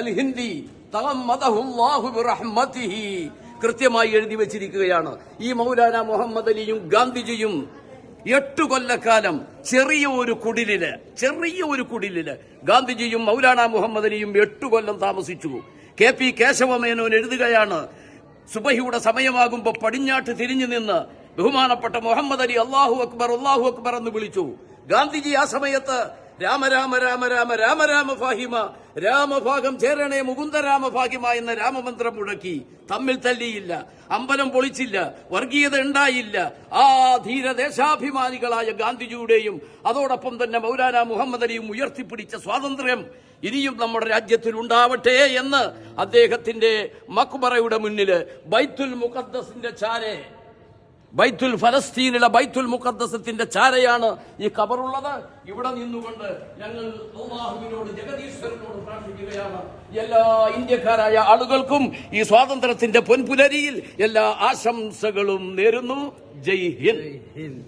അൽ ഹിന്ദി തഗമ്മദഹുല്ലാഹു ബിറഹ്മതിഹി കൃത്യമായി എഴുതി വെച്ചിരിക്കുകയാണ്. ഈ മൗലാന മുഹമ്മദ് അലിയും ഗാന്ധിജിയും 8 കൊല്ലക്കാലം ചെറിയ ഒരു കുടിലില് ഗാന്ധിജിയും മൗലാന മുഹമ്മദ് അലിയും 8 കൊല്ലം താമസിച്ചു. KP കേശവമേനോൻ എഴുതുകയാണ്, സുബഹിയുടെ സമയമാകുമ്പോൾ പടിഞ്ഞാട്ട് തിരിഞ്ഞു നിന്ന് ബഹുമാനപ്പെട്ട മുഹമ്മദ് അലി അല്ലാഹു അക്ബർ എന്ന് വിളിച്ചു. ഗാന്ധിജി ആ സമയത്ത് രാമ രാമ രാമ രാമ രാമ രാമ ഫാഹിമ, രാമഭാഗം ചേരണേ മുകുന്ദരാമ ഫാഹിമ എന്ന രാമമന്ത്രം മുഴക്കി. തമ്മിൽ തല്ലിയില്ല, അമ്പലം പൊളിച്ചില്ല, വർഗീയത ഉണ്ടായില്ല. ആ ധീരദേശാഭിമാനികളായ ഗാന്ധിജിയുടെയും അതോടൊപ്പം തന്നെ മൗലാന മുഹമ്മദ് അലിയും ഉയർത്തിപ്പിടിച്ച സ്വാതന്ത്ര്യം ഇനിയും നമ്മുടെ രാജ്യത്തിൽ ഉണ്ടാവട്ടെ എന്ന് അദ്ദേഹത്തിന്റെ മക്ബറയുടെ മുന്നില് ബൈത്തുൽ മുഖദ്ദസിന്റെ ചാരെ, ഫലസ്തീനിലെ ബൈത്തുൽ മുഖദ്ദസത്തിന്റെ ചാരയാണ് ഈ ഖബറുള്ളത്. ഇവിടെ നിന്നുകൊണ്ട് ഞങ്ങൾ അല്ലാഹുവിനോട്, ജഗദീശ്വരനോട് പ്രാർത്ഥിക്കുകയാണ്. എല്ലാ ഇന്ത്യക്കാരായ ആളുകൾക്കും ഈ സ്വാതന്ത്ര്യത്തിന്റെ പൊൻപുലരിയിൽ എല്ലാ ആശംസകളും നേരുന്നു. ജയ് ഹിന്ദ്.